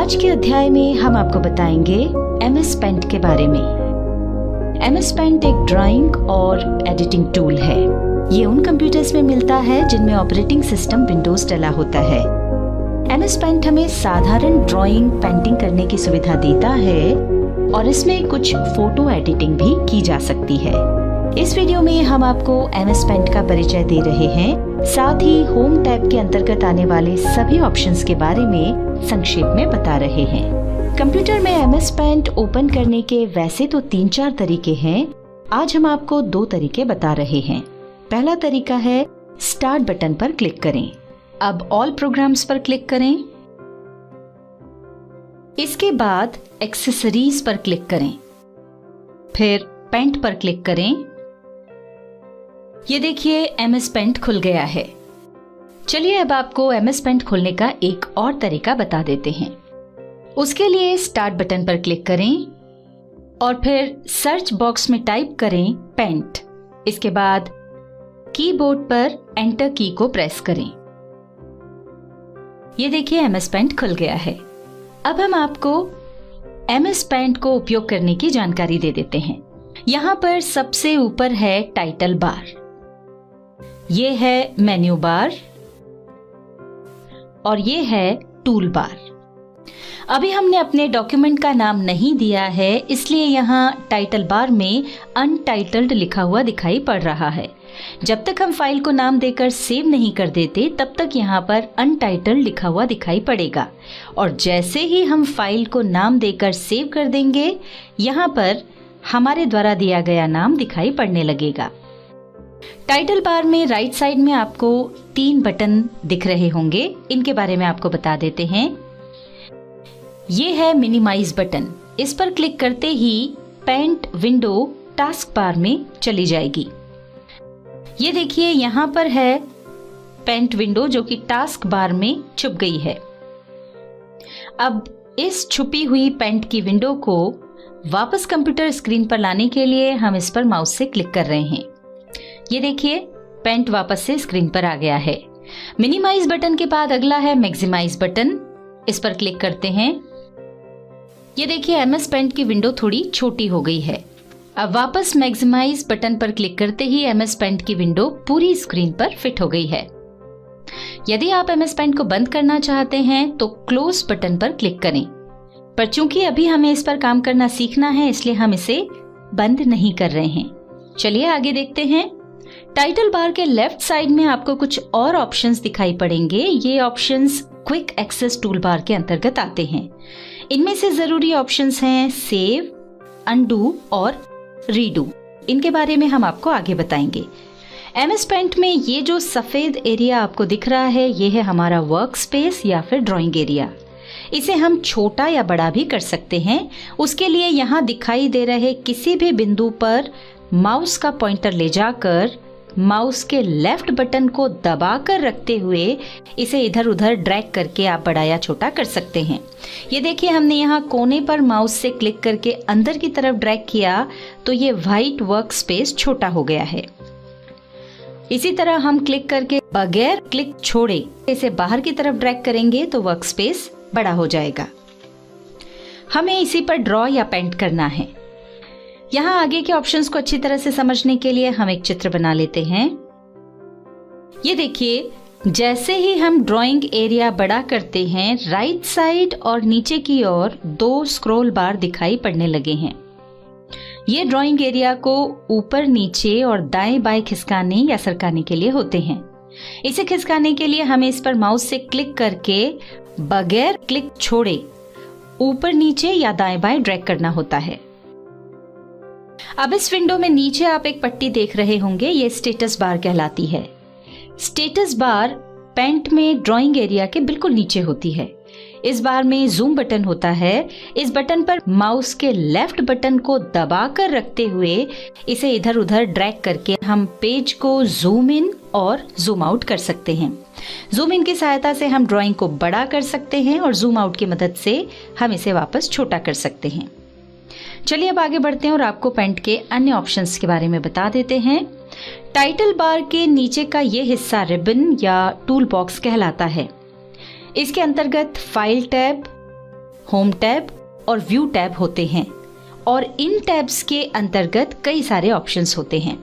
आज के अध्याय में हम आपको बताएंगे MS पेंट के बारे में। MS पेंट एक ड्राइंग और एडिटिंग टूल है। ये उन कंप्यूटर्स में मिलता है जिनमें ऑपरेटिंग सिस्टम विंडोज डला होता है। MS पेंट हमें साधारण ड्राइंग पेंटिंग करने की सुविधा देता है और इसमें कुछ फोटो एडिटिंग भी की जा सकती है। इस वीडियो में हम आपको MS पेंट का परिचय दे रहे हैं, साथ ही होम टैब के अंतर्गत आने वाले सभी ऑप्शंस के बारे में संक्षेप में बता रहे हैं। कंप्यूटर में MS पेंट ओपन करने के वैसे तो 3-4 तरीके हैं। आज हम आपको 2 तरीके बता रहे हैं। पहला तरीका है स्टार्ट बटन पर क्लिक करें। अब ऑल प्रोग्राम्स पर क्लिक करें। इसके बाद एक्सेसरीज पर क्लिक करें, फिर पेंट पर क्लिक करें। ये देखिए MS पेंट खुल गया है। चलिए अब आपको MS पेंट खोलने का एक और तरीका बता देते हैं। उसके लिए स्टार्ट बटन पर क्लिक करें और फिर सर्च बॉक्स में टाइप करें पेंट। इसके बाद कीबोर्ड पर एंटर की को प्रेस करें। ये देखिए MS पेंट खुल गया है। अब हम आपको MS पेंट को उपयोग करने की जानकारी दे देते हैं। यहाँ पर सबसे ऊपर है टाइटल बार, ये है मेन्यू बार और ये है टूल बार। अभी हमने अपने डॉक्यूमेंट का नाम नहीं दिया है, इसलिए यहाँ टाइटल बार में अनटाइटल्ड लिखा हुआ दिखाई पड़ रहा है। जब तक हम फाइल को नाम देकर सेव नहीं कर देते तब तक यहाँ पर अनटाइटल्ड लिखा हुआ दिखाई पड़ेगा, और जैसे ही हम फाइल को नाम देकर सेव कर देंगे यहाँ पर हमारे द्वारा दिया गया नाम दिखाई पड़ने लगेगा। टाइटल बार में राइट साइड में आपको 3 बटन दिख रहे होंगे, इनके बारे में आपको बता देते हैं। ये है मिनिमाइज बटन, इस पर क्लिक करते ही पेंट विंडो टास्क बार में चली जाएगी। ये देखिए यहाँ पर है पेंट विंडो जो कि टास्क बार में छुप गई है। अब इस छुपी हुई पेंट की विंडो को वापस कंप्यूटर स्क्रीन पर लाने के लिए हम इस पर माउस से क्लिक कर रहे हैं। ये देखिए पेंट वापस से स्क्रीन पर आ गया है। मिनिमाइज बटन के बाद अगला है मैक्सिमाइज बटन, इस पर क्लिक करते हैं। ये देखिए MS पेंट की विंडो थोड़ी छोटी हो गई है। अब वापस मैक्सिमाइज बटन पर क्लिक करते ही MS पेंट की विंडो पूरी स्क्रीन पर फिट हो गई है। यदि आप MS पेंट को बंद करना चाहते हैं तो क्लोज बटन पर क्लिक करें, पर चूंकि अभी हमें इस पर काम करना सीखना है इसलिए हम इसे बंद नहीं कर रहे हैं। चलिए आगे देखते हैं। टाइटल बार के लेफ्ट साइड में आपको कुछ और ऑप्शंस दिखाई पड़ेंगे। ये options quick access tool bar के अंतर्गत आते हैं। इनमें से जरूरी ऑप्शंस हैं सेव, अनडू और रीडू। इनके बारे में हम आपको आगे बताएंगे। MS पेंट में ये जो सफेद एरिया आपको दिख रहा है ये है हमारा वर्क स्पेस या फिर ड्राइंग एरिया। इसे हम छोटा या बड़ा भी कर सकते हैं। उसके लिए यहाँ दिखाई दे रहे किसी भी बिंदु पर माउस का पॉइंटर ले जाकर माउस के लेफ्ट बटन को दबाकर रखते हुए इसे इधर उधर ड्रैग करके आप बड़ा या छोटा कर सकते हैं। ये देखिए हमने यहाँ कोने पर माउस से क्लिक करके अंदर की तरफ ड्रैग किया तो ये व्हाइट वर्क स्पेस छोटा हो गया है। इसी तरह हम क्लिक करके बगैर क्लिक छोड़े इसे बाहर की तरफ ड्रैग करेंगे तो वर्क स्पेस बड़ा हो जाएगा। हमें इसी पर ड्रॉ या पेंट करना है। यहाँ आगे के ऑप्शंस को अच्छी तरह से समझने के लिए हम एक चित्र बना लेते हैं। ये देखिए जैसे ही हम ड्राइंग एरिया बड़ा करते हैं राइट साइड और नीचे की ओर 2 स्क्रॉल बार दिखाई पड़ने लगे हैं। ये ड्राइंग एरिया को ऊपर नीचे और दाएं बाएं खिसकाने या सरकाने के लिए होते हैं। इसे खिसकाने के लिए हमें इस पर माउस से क्लिक करके बगैर क्लिक छोड़े ऊपर नीचे या दाएं बाएं ड्रैग करना होता है। अब इस विंडो में नीचे आप एक पट्टी देख रहे होंगे, ये स्टेटस बार कहलाती है। स्टेटस बार पेंट में ड्राइंग एरिया के बिल्कुल नीचे होती है। इस बार में जूम बटन होता है। इस बटन पर माउस के लेफ्ट बटन को दबाकर रखते हुए इसे इधर उधर ड्रैग करके हम पेज को जूम इन और जूम आउट कर सकते हैं। जूम इन की सहायता से हम ड्राइंग को बड़ा कर सकते हैं और जूम आउट की मदद से हम इसे वापस छोटा कर सकते हैं। चलिए अब आगे बढ़ते हैं और आपको पेंट के अन्य ऑप्शंस के बारे में बता देते हैं। टाइटल बार के नीचे का ये हिस्सा रिबन या टूल बॉक्स कहलाता है। इसके अंतर्गत फाइल टैब, होम टैब और व्यू टैब होते हैं और इन टैब्स के अंतर्गत कई सारे ऑप्शंस होते हैं।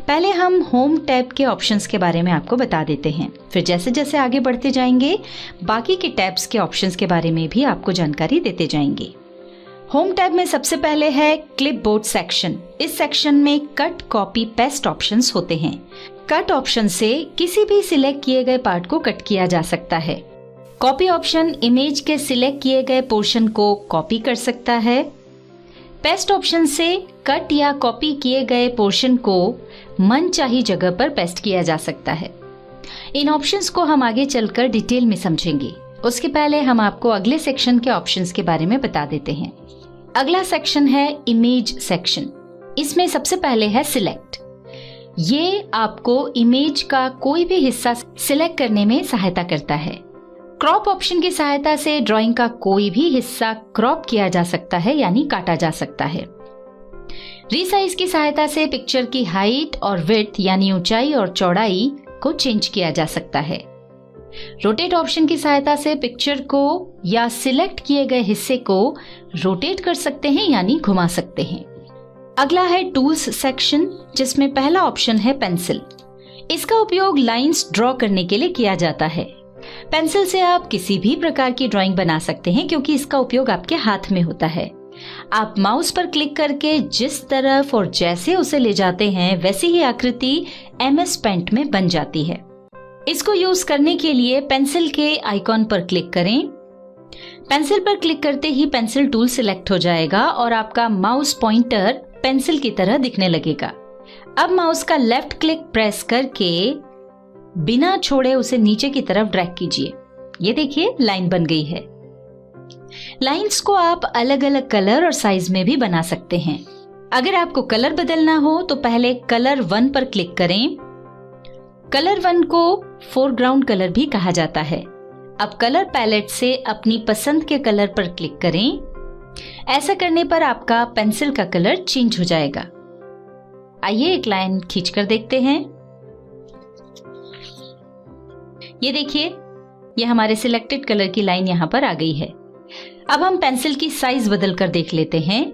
पहले हम होम टैब के ऑप्शंस के बारे में आपको बता देते हैं, फिर जैसे जैसे आगे बढ़ते जाएंगे बाकी के टैब्स के ऑप्शंस के बारे में भी आपको जानकारी देते जाएंगे। होम टैब में सबसे पहले है क्लिपबोर्ड सेक्शन। इस सेक्शन में कट, कॉपी, पेस्ट ऑप्शंस होते हैं। कट ऑप्शन से किसी भी सिलेक्ट किए गए पार्ट को कट किया जा सकता है। कॉपी ऑप्शन इमेज के सिलेक्ट किए गए पोर्शन को कॉपी कर सकता है। पेस्ट ऑप्शन से कट या कॉपी किए गए पोर्शन को मनचाही जगह पर पेस्ट किया जा सकता है। इन ऑप्शंस को हम आगे चलकर डिटेल में समझेंगे। उसके पहले हम आपको अगले सेक्शन के ऑप्शंस के बारे में बता देते हैं। अगला सेक्शन है इमेज सेक्शन। इसमें सबसे पहले है सिलेक्ट। ये आपको इमेज का कोई भी हिस्सा सिलेक्ट करने में सहायता करता है। क्रॉप ऑप्शन की सहायता से ड्राइंग का कोई भी हिस्सा क्रॉप किया जा सकता है, यानी काटा जा सकता है। रीसाइज की सहायता से पिक्चर की हाइट और विड्थ यानी ऊंचाई और चौड़ाई को चेंज किया जा सकता है। रोटेट ऑप्शन की सहायता से पिक्चर को या सिलेक्ट किए गए हिस्से को रोटेट कर सकते हैं यानी घुमा सकते हैं। अगला है टूल्स सेक्शन, जिसमें पहला ऑप्शन है पेंसिल। इसका उपयोग लाइंस ड्रॉ करने के लिए किया जाता है। पेंसिल से आप किसी भी प्रकार की ड्राइंग बना सकते हैं क्योंकि इसका उपयोग आपके हाथ में होता है। आप माउस पर क्लिक करके जिस तरफ और जैसे उसे ले जाते हैं वैसी ही आकृति MS पेंट में बन जाती है। इसको यूज करने के लिए पेंसिल के आइकॉन पर क्लिक करें। पेंसिल पर क्लिक करते ही पेंसिल टूल सिलेक्ट हो जाएगा और आपका माउस पॉइंटर पेंसिल की तरह दिखने लगेगा। अब माउस का लेफ्ट क्लिक प्रेस करके बिना छोड़े उसे नीचे की तरफ ड्रैग कीजिए। ये देखिए लाइन बन गई है। लाइंस को आप अलग अलग कलर और साइज में भी बना सकते हैं। अगर आपको कलर बदलना हो तो पहले कलर 1 पर क्लिक करें। कलर 1 को फोरग्राउंड कलर भी कहा जाता है। अब कलर पैलेट से अपनी पसंद के कलर पर क्लिक करें। ऐसा करने पर आपका पेंसिल का कलर चेंज हो जाएगा। आइए एक लाइन खींचकर देखते हैं। ये देखिए, ये हमारे सिलेक्टेड कलर की लाइन यहाँ पर आ गई है। अब हम पेंसिल की साइज बदल कर देख लेते हैं।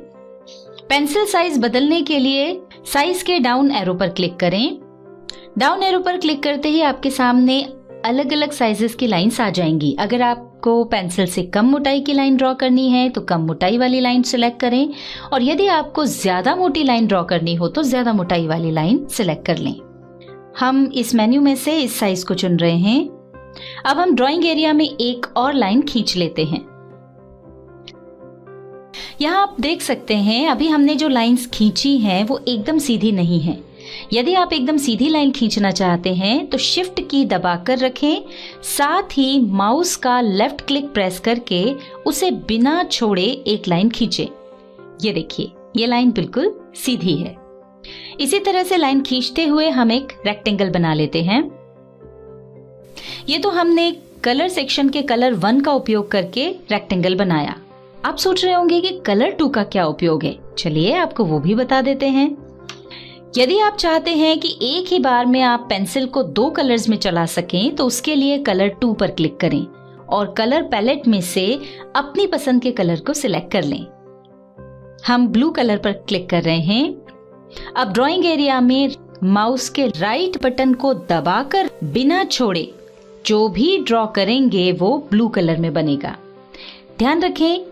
पेंसिल साइज बदलने के लिए साइज के डाउन एरो पर क्लिक करें। डाउन एरो पर क्लिक करते ही आपके सामने अलग अलग साइजेस की लाइंस आ जाएंगी। अगर आपको पेंसिल से कम मोटाई की लाइन ड्रॉ करनी है तो कम मोटाई वाली लाइन सिलेक्ट करें, और यदि आपको ज्यादा मोटी लाइन ड्रॉ करनी हो तो ज्यादा मोटाई वाली लाइन सिलेक्ट कर लें। हम इस मेन्यू में से इस साइज को चुन रहे हैं। अब हम ड्राइंग एरिया में एक और लाइन खींच लेते हैं। यहाँ आप देख सकते हैं अभी हमने जो लाइंस खींची हैं वो एकदम सीधी नहीं है। यदि आप एकदम सीधी लाइन खींचना चाहते हैं तो शिफ्ट की दबाकर रखें, साथ ही माउस का लेफ्ट क्लिक प्रेस करके उसे बिना छोड़े एक लाइन खींचें। ये देखिए, ये लाइन बिल्कुल सीधी है। इसी तरह से लाइन खींचते हुए हम एक रेक्टेंगल बना लेते हैं। ये तो हमने कलर सेक्शन के कलर 1 का उपयोग करके रेक्टेंगल बनाया। आप सोच रहे होंगे कि कलर 2 का क्या उपयोग है। चलिए आपको वो भी बता देते हैं। यदि आप चाहते हैं कि एक ही बार में आप पेंसिल को 2 कलर्स में चला सकें तो उसके लिए कलर 2 पर क्लिक करें और कलर पैलेट में से अपनी पसंद के कलर को सिलेक्ट कर लें। हम ब्लू कलर पर क्लिक कर रहे हैं। अब ड्राइंग एरिया में माउस के राइट बटन को दबाकर बिना छोड़े जो भी ड्रॉ करेंगे वो ब्लू कलर में बनेगा। ध्यान रखें,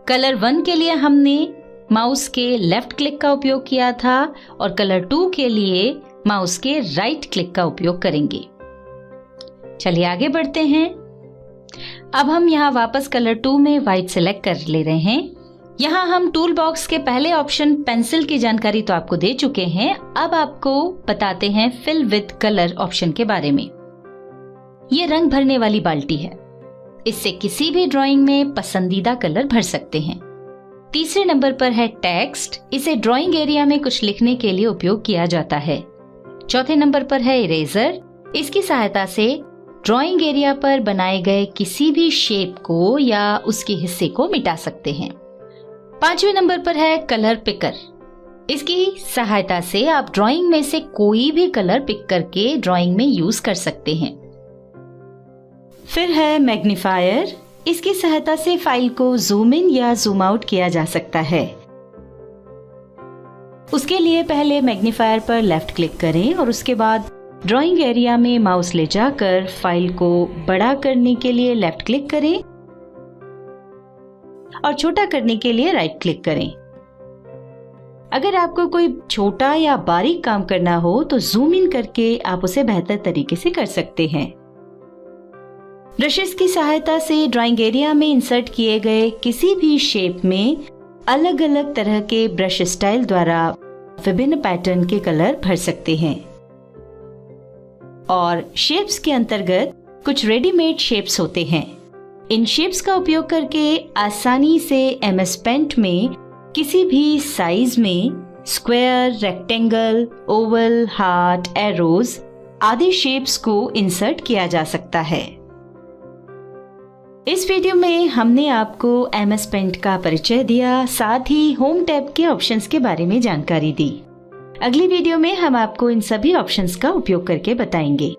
कलर 1 के लिए हमने माउस के लेफ्ट क्लिक का उपयोग किया था और कलर 2 के लिए माउस के राइट क्लिक का उपयोग करेंगे। चलिए आगे बढ़ते हैं। अब हम यहाँ वापस कलर 2 में व्हाइट सेलेक्ट कर ले रहे हैं। यहाँ हम टूल बॉक्स के पहले ऑप्शन पेंसिल की जानकारी तो आपको दे चुके हैं। अब आपको बताते हैं फिल विद कलर ऑप्शन के बारे में। ये रंग भरने वाली बाल्टी है। इससे किसी भी ड्राइंग में पसंदीदा कलर भर सकते हैं। तीसरे नंबर पर है टेक्स्ट। इसे ड्राइंग एरिया में कुछ लिखने के लिए उपयोग किया जाता है। चौथे नंबर पर है इरेजर। इसकी सहायता से ड्राइंग एरिया पर बनाए गए किसी भी शेप को या उसके हिस्से को मिटा सकते हैं। पांचवें नंबर पर है कलर पिकर। इसकी सहायता से आप ड्राइंग में से कोई भी कलर पिक करके ड्राइंग में यूज कर सकते हैं। फिर है मैग्नीफायर। इसकी सहायता से फाइल को जूम इन या जूम आउट किया जा सकता है। उसके लिए पहले मैग्नीफायर पर लेफ्ट क्लिक करें और उसके बाद ड्राइंग एरिया में माउस ले जाकर फाइल को बड़ा करने के लिए लेफ्ट क्लिक करें और छोटा करने के लिए राइट क्लिक करें। अगर आपको कोई छोटा या बारीक काम करना हो तो जूम इन करके आप उसे बेहतर तरीके से कर सकते हैं। ब्रशेस की सहायता से ड्राइंग एरिया में इंसर्ट किए गए किसी भी शेप में अलग अलग तरह के ब्रश स्टाइल द्वारा विभिन्न पैटर्न के कलर भर सकते हैं। और शेप्स के अंतर्गत कुछ रेडीमेड शेप्स होते हैं। इन शेप्स का उपयोग करके आसानी से MS पेंट में किसी भी साइज में square, rectangle, Oval, heart, arrows आदि शेप्स को इंसर्ट किया जा सकता है। इस वीडियो में हमने आपको MS पेंट का परिचय दिया, साथ ही होम टैब के ऑप्शंस के बारे में जानकारी दी। अगली वीडियो में हम आपको इन सभी ऑप्शंस का उपयोग करके बताएंगे।